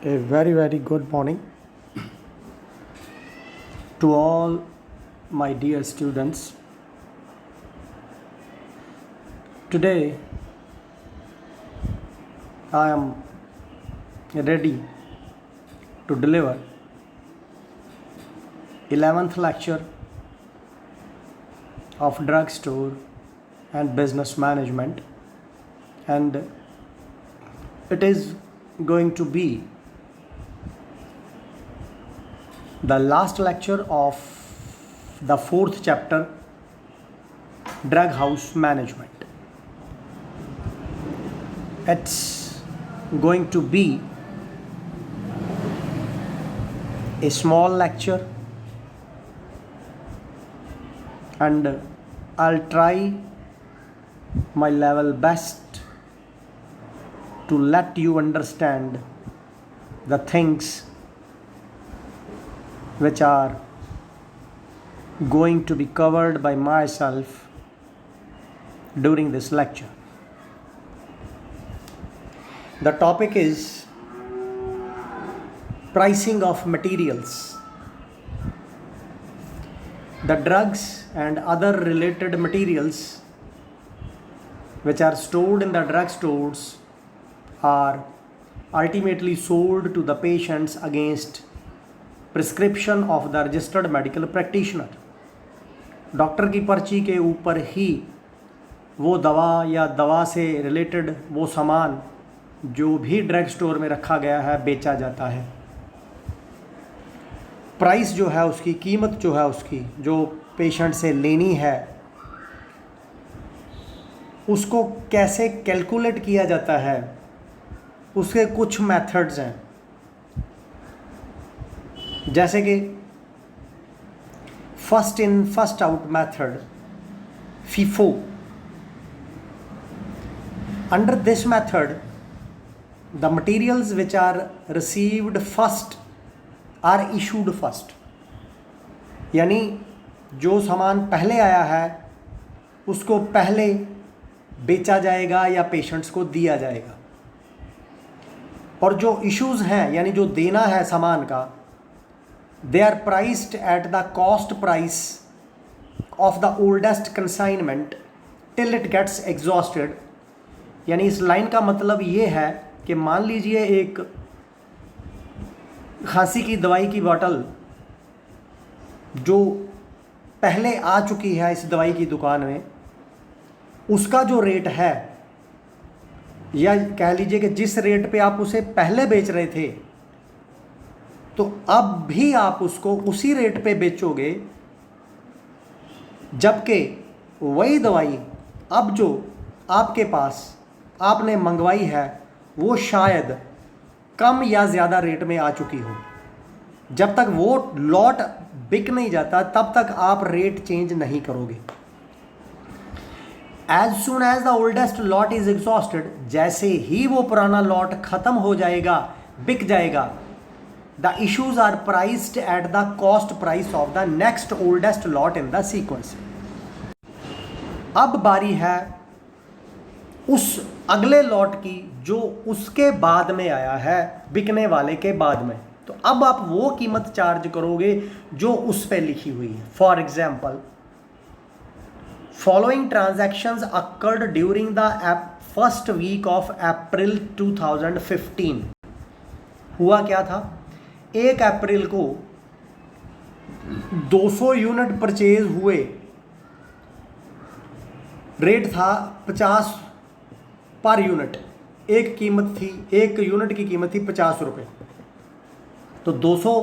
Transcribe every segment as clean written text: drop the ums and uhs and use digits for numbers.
A very good morning to all my dear students. Today I am ready to deliver 11th lecture of drugstore and business management, and it is going to be the last lecture of the 4th chapter, drug house management. It's going to be a small lecture, and I'll try my level best to let you understand the things which are going to be covered by myself during this lecture. The topic is pricing of materials. The drugs and other related materials which are stored in the drugstores are ultimately sold to the patients against prescription of the registered medical practitioner. Doctor की पर्ची के ऊपर ही वो दवा या दवा से related वो सामान जो भी ड्रग स्टोर में रखा गया है बेचा जाता है। प्राइस जो है उसकी, कीमत जो है उसकी, जो पेशेंट से लेनी है, उसको कैसे कैलकुलेट किया जाता है, उसके कुछ मेथड्स हैं। जैसे कि first in first out method, FIFO. Under this method the materials which are received first are issued first, यानी जो सामान पहले आया है उसको पहले बेचा जाएगा या पेशेंट्स को दिया जाएगा, और जो इश्यूज हैं यानी जो देना है सामान का, they are priced at the cost price of the oldest consignment till it gets exhausted। यानी इस लाइन का मतलब ये है कि मान लीजिए एक खांसी की दवाई की बोतल जो पहले आ चुकी है इस दवाई की दुकान में, उसका जो रेट है, या कह लीजिए कि जिस रेट पे आप उसे पहले बेच रहे थे, तो अब भी आप उसको उसी रेट पे बेचोगे, जबकि वही दवाई अब जो आपके पास आपने मंगवाई है वो शायद कम या ज़्यादा रेट में आ चुकी हो। जब तक वो लॉट बिक नहीं जाता तब तक आप रेट चेंज नहीं करोगे। As soon as the oldest lot is exhausted, जैसे ही वो पुराना लॉट खत्म हो जाएगा, बिक जाएगा, the issues are priced at the cost price of the next oldest lot in the sequence। अब बारी है उस अगले लॉट की जो उसके बाद में आया है, बिकने वाले के बाद में। तो अब आप वो कीमत चार्ज करोगे जो उस पे लिखी हुई है। For example, following transactions occurred during the first week of April 2015। हुआ क्या था? 1 अप्रैल को 200 यूनिट परचेज हुए, रेट था 50 पर यूनिट, एक यूनिट की कीमत थी 50 रुपये। तो 200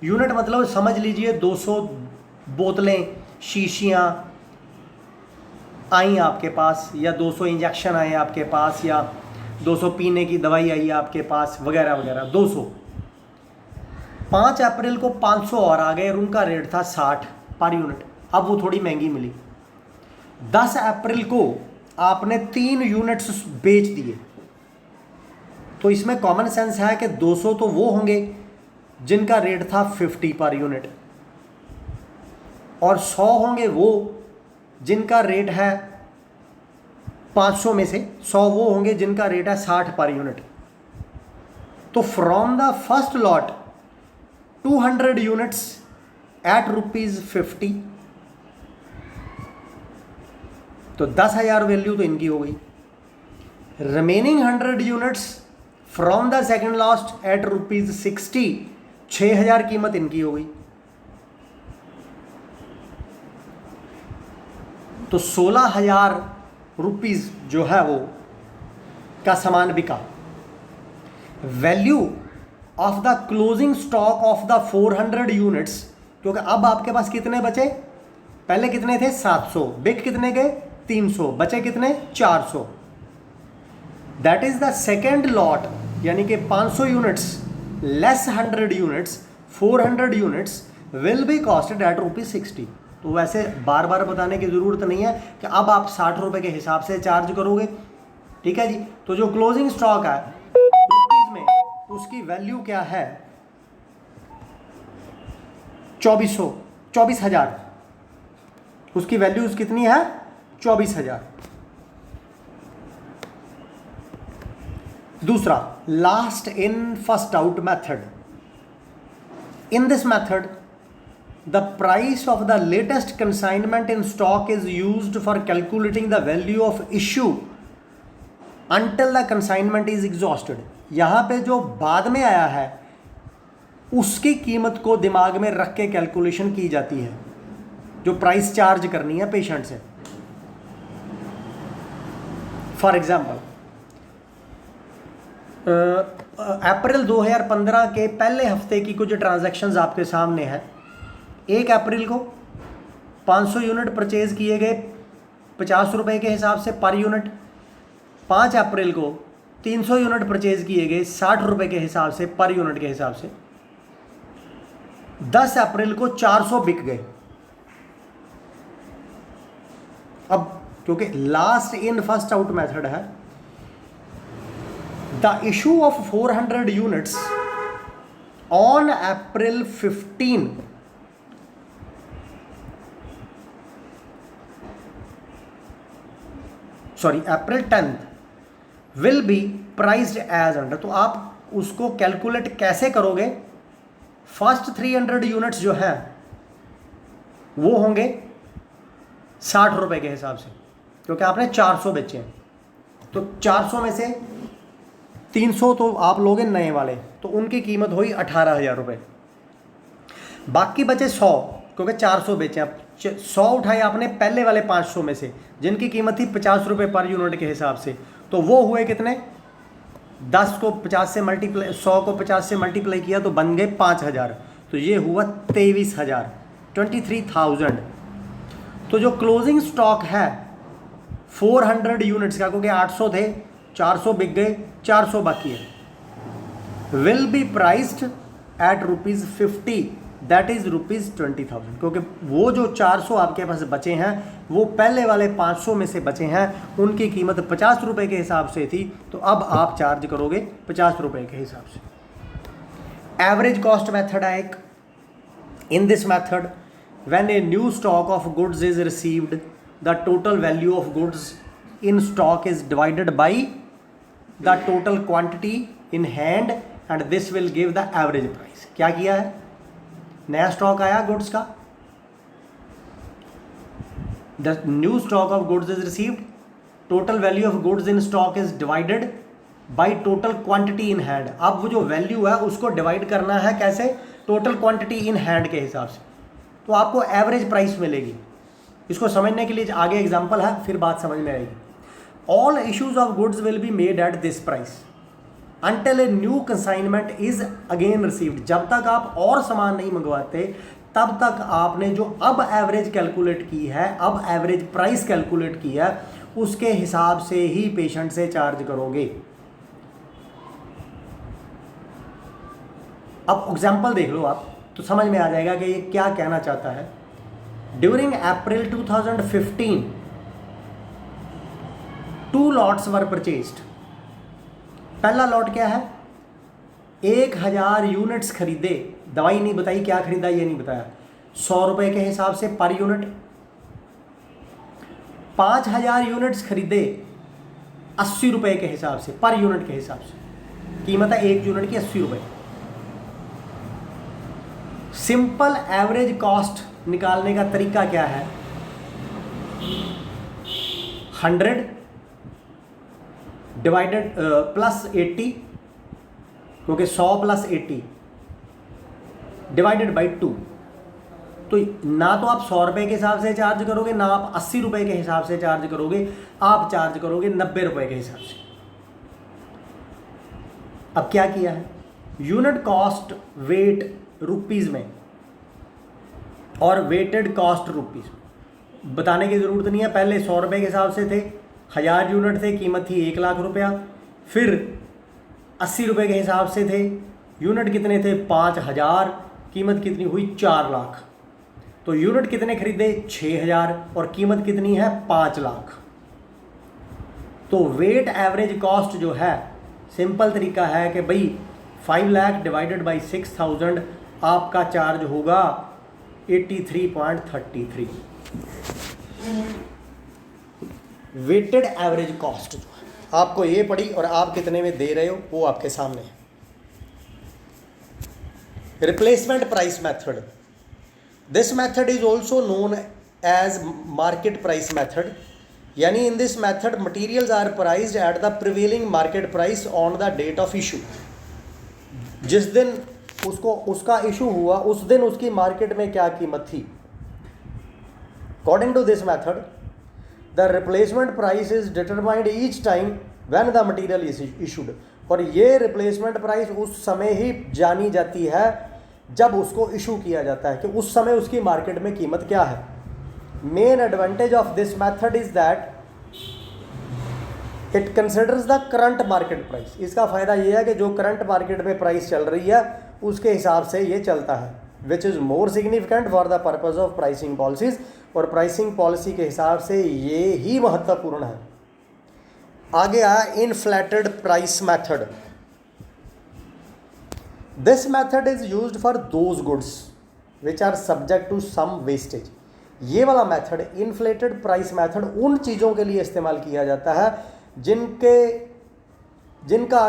यूनिट मतलब समझ लीजिए 200 बोतलें, शीशियाँ आई आपके पास, या 200 इंजेक्शन आए आपके पास, या 200 पीने की दवाई आई आपके पास, वगैरह वगैरह। 200। 5 अप्रैल को 500 और आ गए और उनका रेट था 60 पर यूनिट। अब वो थोड़ी महंगी मिली। 10 अप्रैल को आपने 3 यूनिट्स बेच दिए, तो इसमें कॉमन सेंस है कि 200 तो वो होंगे जिनका रेट था 50 पर यूनिट, और 100 होंगे वो जिनका रेट है 500 में से 100 वो होंगे जिनका रेट है 60 पर यूनिट। तो from the first lot 200 units at ₹50, तो 10,000 वैल्यू तो इनकी हो गई। Remaining 100 units from the second lot at ₹60, 6,000 कीमत इनकी हो गई। तो 16,000 रुपीज जो है वो का सामान बिका। Value of the closing stock of the 400 units, क्योंकि अब आपके पास कितने बचे, पहले कितने थे 700, बिक कितने गए 300, बचे कितने 400। That is the second lot, यानी कि 500 units less 100 units, 400 units will be costed at ₹60। तो वैसे बार बार बताने की ज़रूरत नहीं है कि अब आप 60 रुपये के हिसाब से चार्ज करोगे, ठीक है जी। तो जो क्लोजिंग स्टॉक है रुपीज़ में, उसकी वैल्यू क्या है 24,000, उसकी वैल्यूज कितनी है 24,000। दूसरा, last in first out method. In this method the price of the latest consignment in stock is used for calculating the value of issue until the consignment is exhausted। यहाँ पे जो बाद में आया है उसकी कीमत को दिमाग में रख के कैलकुलेशन की जाती है, जो प्राइस चार्ज करनी है पेशेंट से। फॉर एग्जाम्पल, अप्रैल 2015 के पहले हफ्ते की कुछ ट्रांजैक्शंस आपके सामने है। 1 अप्रैल को 500 यूनिट परचेज किए गए 50 रुपये के हिसाब से पर यूनिट। 5 अप्रैल को 300 यूनिट परचेज किए गए 60 रुपये के हिसाब से पर यूनिट के हिसाब से। 10 अप्रैल को 400 बिक गए। अब क्योंकि last in first out method है, the issue of 400 units on April 15 April 10 will be priced as under. तो आप उसको कैलकुलेट कैसे करोगे, फर्स्ट 300 यूनिट्स जो है वो होंगे 60 रुपये के हिसाब से, क्योंकि आपने 400 बेचे हैं। तो 400 में से 300 तो आप लोगे नए वाले, तो उनकी कीमत हुई 18,000 रुपये। बाकी बचे 100, क्योंकि 400 बेचे। आप 100 उठाए आपने पहले वाले 500 में से, जिनकी कीमत थी 50 रुपये पर यूनिट के हिसाब से। तो वो हुए कितने, 10 को 50 से मल्टीप्लाई, 100 को 50 से मल्टीप्लाई किया तो बन गए 5,000। तो ये हुआ 23,000, 23,000। तो जो क्लोजिंग स्टॉक है 400 यूनिट्स का, क्योंकि 800 थे, 400 बिक गए, 400 बाकी है, will be priced eight ₹50, that is ₹20,000। क्योंकि वो जो 400 आपके पास बचे हैं वो पहले वाले 500 में से बचे हैं, उनकी कीमत 50 रुपये के हिसाब से थी, तो अब आप चार्ज करोगे 50 रुपये के हिसाब से। एवरेज कॉस्ट मेथड है एक। इन this method when a new stock of goods is received, the total value of goods in stock is divided by the total quantity in hand and this will give the average price. क्या किया है, नया stock आया goods का, the new stock of goods is received, total value of goods in stock is divided by total quantity in hand. अब वो जो value है उसको डिवाइड करना है कैसे, टोटल क्वांटिटी इन हैंड के हिसाब से, तो आपको एवरेज प्राइस मिलेगी। इसको समझने के लिए आगे एग्जांपल है, फिर बात समझ में आएगी। All issues of goods will be made at this price until a new consignment is again received। जब तक आप और सामान नहीं मंगवाते तब तक आपने जो अब एवरेज कैलकुलेट की है, अब एवरेज प्राइस कैलकुलेट की है, उसके हिसाब से ही पेशेंट से चार्ज करोगे। अब एग्जांपल देख लो आप, तो समझ में आ जाएगा कि ये क्या कहना चाहता है। ड्यूरिंग अप्रैल 2015 2 लॉट्स वर परचेज्ड। पहला लॉट क्या है, 1000 यूनिट्स खरीदे, दवाई नहीं बताई क्या खरीदा ये नहीं बताया, 100 रुपये के हिसाब से पर यूनिट। 5000 यूनिट्स खरीदे 80 रुपये के हिसाब से पर यूनिट के हिसाब से। कीमत है एक यूनिट की 80 रुपये। सिंपल एवरेज कॉस्ट निकालने का तरीका क्या है, 100 डिवाइडेड प्लस 80, क्योंकि 100 प्लस 80 डिवाइडेड बाई 2। तो ना तो आप 100 रुपये के हिसाब से चार्ज करोगे, ना आप 80 रुपये के हिसाब से चार्ज करोगे, आप चार्ज करोगे 90 रुपये के हिसाब से। अब क्या किया है, यूनिट कॉस्ट वेट रुपीज़ में और वेटेड कॉस्ट रुपीज़ बताने की ज़रूरत नहीं है। पहले 100 रुपये के हिसाब से थे, 1000 यूनिट थे, कीमत थी 1 लाख रुपया। फिर 80 रुपये के हिसाब से थे, यूनिट कितने थे 5000, कीमत कितनी हुई 4 लाख। तो यूनिट कितने खरीदे 6000 और कीमत कितनी है 5 लाख। तो वेट एवरेज कॉस्ट जो है, सिंपल तरीका है कि भाई 5 लाख डिवाइडेड बाई 6000 आपका चार्ज होगा 83.33। वेटेड एवरेज कॉस्ट जो है आपको ये पड़ी और आप कितने में दे रहे हो वो आपके सामने है। Replacement price method, this method is also known as market price method. यानी in this method materials are priced at the prevailing market price on the date of issue. जिस दिन उसका इशू हुआ उस दिन उसकी मार्केट में क्या कीमत थी। According to this method the replacement price is determined each time when the material is issued. और ये रिप्लेसमेंट प्राइस उस समय ही जानी जाती है जब उसको इशू किया जाता है कि उस समय उसकी मार्केट में कीमत क्या है। Main advantage of this method is that it considers the current market price. इसका फ़ायदा ये है कि जो करंट मार्केट में प्राइस चल रही है उसके हिसाब से ये चलता है, which is more significant for the purpose of pricing policies. और प्राइसिंग पॉलिसी के हिसाब से ये ही महत्वपूर्ण है। आगे आया inflated price method. This method is used for those goods which are subject to some wastage. ये वाला मेथड इन्फ्लेटेड प्राइस मेथड उन चीज़ों के लिए इस्तेमाल किया जाता है जिनका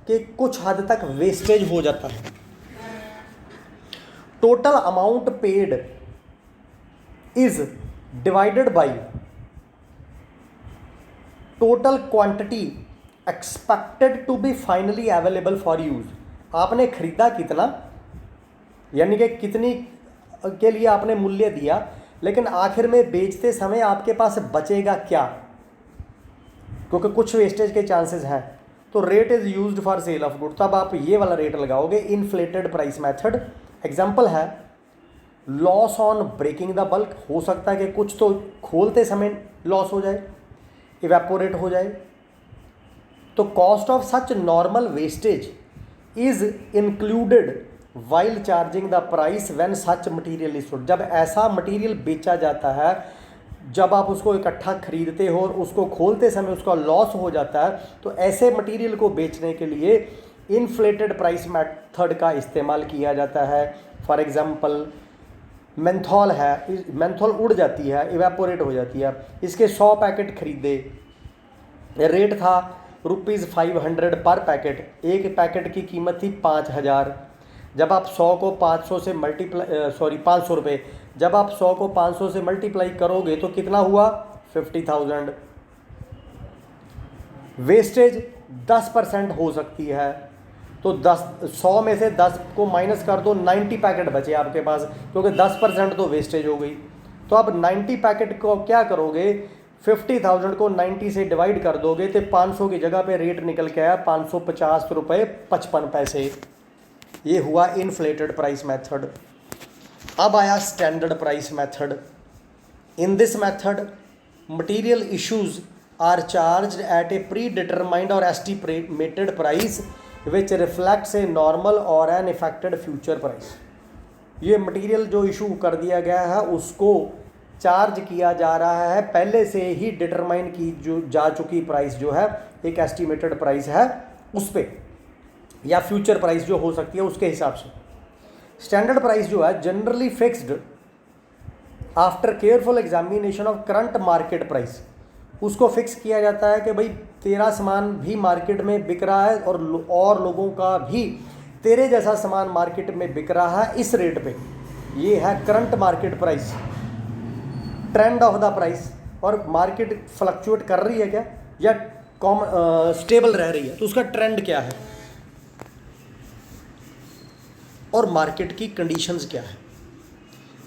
के कुछ हद तक वेस्टेज हो जाता है। Total amount paid is divided by total quantity expected to be finally available for use. आपने खरीदा कितना, यानी कि कितनी के लिए आपने मूल्य दिया, लेकिन आखिर में बेचते समय आपके पास बचेगा क्या, क्योंकि कुछ वेस्टेज के चांसेस हैं। तो rate is used for sale of good, तब आप ये वाला रेट लगाओगे, इन्फ्लेटेड प्राइस मेथड। एग्जांपल है loss on breaking the bulk. हो सकता है कि कुछ तो खोलते समय लॉस हो जाए, इवेपोरेट हो जाए। तो cost of such normal wastage is included while charging the price when such material is sold. जब ऐसा मटीरियल बेचा जाता है, जब आप उसको इकट्ठा खरीदते हो और उसको खोलते समय उसका लॉस हो जाता है, तो ऐसे मटीरियल को बेचने के लिए इन्फ्लेटेड प्राइस मेथड का इस्तेमाल किया जाता है। फॉर एग्जांपल मेंथॉल है, मेंथॉल उड़ जाती है, इवेपोरेट हो जाती है। इसके 100 पैकेट खरीदे, रेट था ₹500 पर पैकेट। एक पैकेट की कीमत थी 5000। जब आप 100 को 500 से ₹500 रुपये, जब आप 100 को 500 से मल्टीप्लाई करोगे तो कितना हुआ 50,000। वेस्टेज 10% हो सकती है, तो 100 में से 10 को माइनस कर दो, 90 पैकेट बचे आपके पास, क्योंकि 10% तो वेस्टेज हो गई। तो अब 90 पैकेट को क्या करोगे, 50,000 को 90 से डिवाइड कर दोगे तो 500 की जगह पे रेट निकल के आया 550 रुपये 55 पैसे। ये हुआ इन्फ्लेटेड प्राइस मेथड। अब आया standard price method. In this method material issues are charged at a predetermined or estimated price which reflects a normal or an effected future price. ये मटेरियल जो इशू कर दिया गया है उसको charge किया जा रहा है पहले से ही डिटरमाइन की जो जा चुकी प्राइस जो है, एक एस्टिमेटेड प्राइस है उस पर, या फ्यूचर प्राइस जो हो सकती है उसके हिसाब से। स्टैंडर्ड प्राइस जो है generally fixed after careful examination of current market price. उसको फिक्स किया जाता है कि भाई तेरा सामान भी मार्केट में बिक रहा है और लोगों का भी तेरे जैसा सामान मार्केट में बिक रहा है इस रेट पे। ये है current market price, trend of the price. और मार्केट फ्लक्चुएट कर रही है क्या या स्टेबल रह रही है, तो उसका ट्रेंड क्या है और मार्केट की कंडीशंस क्या है।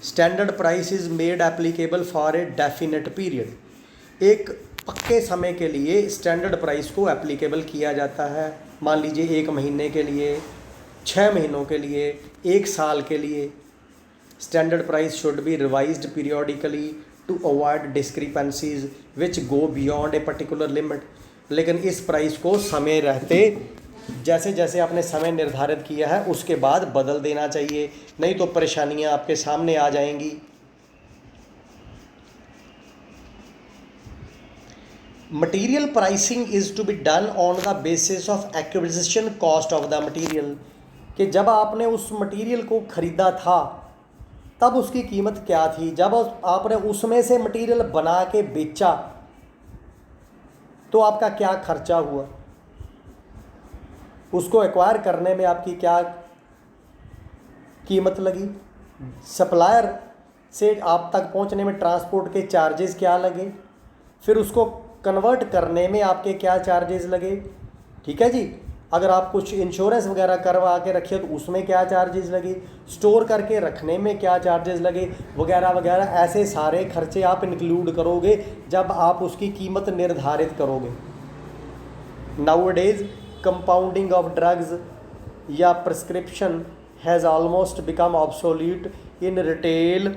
Standard price is made applicable for a definite period. एक पक्के समय के लिए स्टैंडर्ड प्राइस को एप्लीकेबल किया जाता है। मान लीजिए 1 महीने के लिए, 6 महीनों के लिए, 1 साल के लिए। Standard price should be revised periodically to avoid discrepancies which go beyond a particular limit. लेकिन इस प्राइस को समय रहते, जैसे जैसे आपने समय निर्धारित किया है उसके बाद बदल देना चाहिए, नहीं तो परेशानियां आपके सामने आ जाएंगी। Material pricing is to be done on the basis of acquisition cost of the material. कि जब आपने उस मटीरियल को खरीदा था तब उसकी कीमत क्या थी, जब आपने उसमें से मटीरियल बना के बेचा तो आपका क्या खर्चा हुआ, उसको एक्वायर करने में आपकी क्या कीमत लगी, सप्लायर से आप तक पहुंचने में ट्रांसपोर्ट के चार्जेस क्या लगे, फिर उसको कन्वर्ट करने में आपके क्या चार्जेस लगे। ठीक है जी। अगर आप कुछ इंश्योरेंस वगैरह करवा के रखिए तो उसमें क्या चार्जेस लगे, स्टोर करके रखने में क्या चार्जेस लगे, वगैरह वगैरह। ऐसे सारे खर्चे आप इंक्लूड करोगे जब आप उसकी कीमत निर्धारित करोगे। नाउअडेज कंपाउंडिंग ऑफ ड्रग्स या prescription has almost become absolute in retail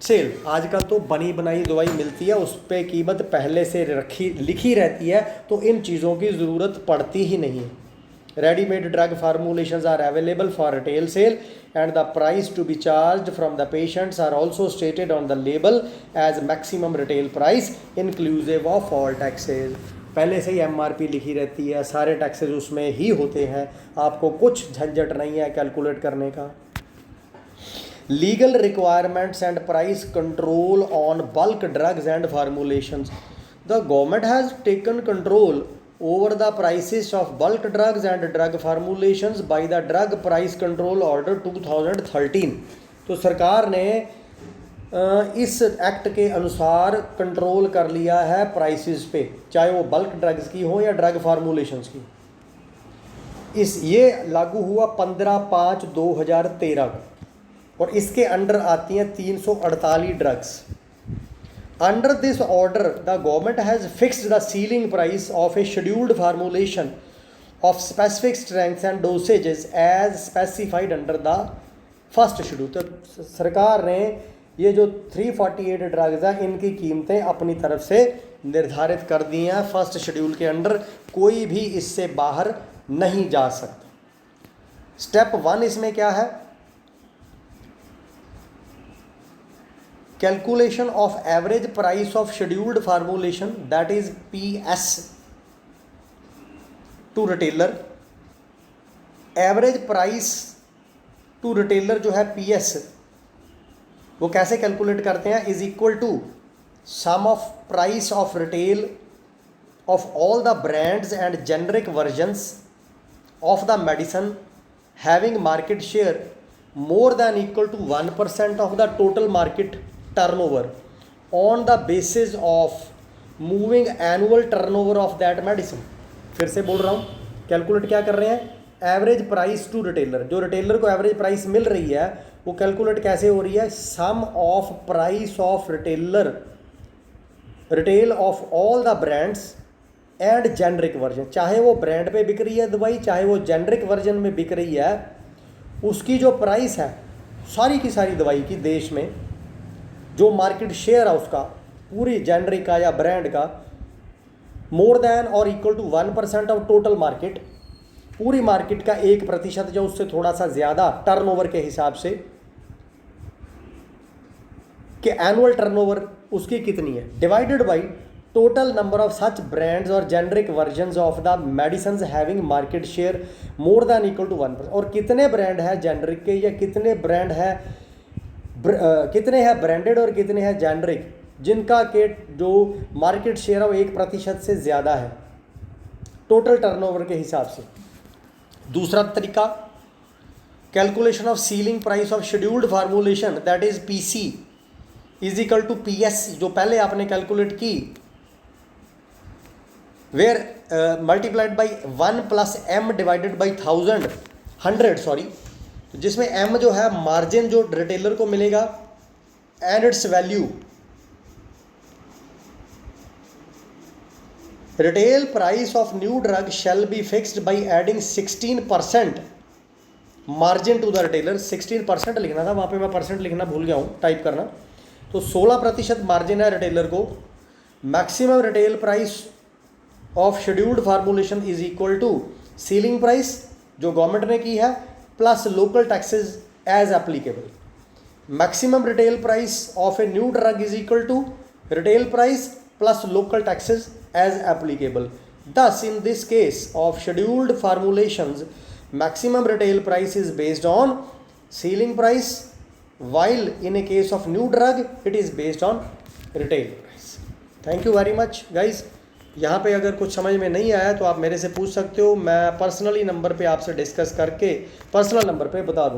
sale. आजकल तो बनी बनाई दवाई मिलती है, उस पर कीमत पहले से लिखी रहती है, तो इन चीज़ों की ज़रूरत पड़ती ही नहीं। Readymade drug formulations are available for retail sale and the price to be charge from the patients are also stated on the label as maximum retail price inclusive of all taxes. पहले से ही MRP लिखी रहती है, सारे taxes उसमें ही होते हैं, आपको कुछ झंझट नहीं है कैलकुलेट करने का। Legal requirements and price control on bulk drugs and formulations. The government has taken control over the prices of bulk drugs and drug formulations by the Drug Price Control Order 2013। तो सरकार ने इस act के अनुसार control कर लिया है prices पे, चाहे वो बल्क ड्रग्स की हो या ड्रग फार्मूलेशंस की। ये लागू हुआ 15/5/2013 को और इसके अंडर आती हैं 348 drugs. Under this order the government has fixed the ceiling price of a scheduled formulation of specific strength and dosages as specified under the first schedule. तो सरकार ने ये जो 348 ड्रग्स हैं इनकी कीमतें अपनी तरफ से निर्धारित कर दी हैं फर्स्ट शेड्यूल के अंडर, कोई भी इससे बाहर नहीं जा सकता। स्टेप 1 इसमें क्या है, calculation of average price of scheduled formulation that is PS to retailer. Average price to retailer जो है PS, वो कैसे कैलकुलेट करते हैं, is equal to sum of price of retail of all the brands and generic versions of the medicine having market share more than equal to 1% of the total market turnover on the basis of moving annual turnover of that medicine। फिर से बोल रहा हूँ, calculate क्या कर रहे हैं, average price to retailer. जो रिटेलर को एवरेज प्राइस मिल रही है वो कैलकुलेट कैसे हो रही है, sum of price of retail of all the brands and generic version. चाहे वो ब्रांड पे बिक रही है दवाई, चाहे वो जेनरिक वर्जन में बिक रही है, उसकी जो प्राइस है सारी की सारी दवाई की देश में, जो मार्केट शेयर है उसका पूरी जेनरिक का या ब्रांड का, मोर देन और equal to 1% of total market, पूरी मार्केट का 1% या उससे थोड़ा सा ज़्यादा टर्नओवर के हिसाब से, कि एनुअल टर्नओवर उसकी कितनी है, divided by total number of such brands और generic versions of the medicine having market share more than equal to 1%। और कितने ब्रांड है जेनरिक के या कितने ब्रांड है कितने हैं ब्रांडेड और कितने हैं जेनरिक, जिनका के जो मार्केट शेयर है वो 1% से ज़्यादा है टोटल टर्नओवर के हिसाब से। दूसरा तरीका, calculation of ceiling price of scheduled formulation that is PC is equal to PS, जो पहले आपने कैलकुलेट की, where multiplied by 1 plus M divided by 100 sorry, जिसमें एम जो है मार्जिन जो रिटेलर को मिलेगा and its value. Retail price of new drug shall be fixed by adding 16% margin to the retailer. 16% लिखना था, वहाँ पे मैं परसेंट लिखना भूल गया हूँ टाइप करना। तो 16% मार्जिन है रिटेलर को। Maximum retail price of scheduled formulation is equal to ceiling price जो गवर्नमेंट ने की है plus local taxes as applicable. Maximum retail price of a new drug is equal to retail price plus local taxes as applicable. Thus, in this case of scheduled formulations, maximum retail price is based on ceiling price, while in a case of new drug, it is based on retail price. Thank you very much, guys. यहाँ पे अगर कुछ समझ में नहीं आया तो आप मेरे से पूछ सकते हो, मैं पर्सनली नंबर पे आपसे डिस्कस करके पर्सनल नंबर पे बता दूँ।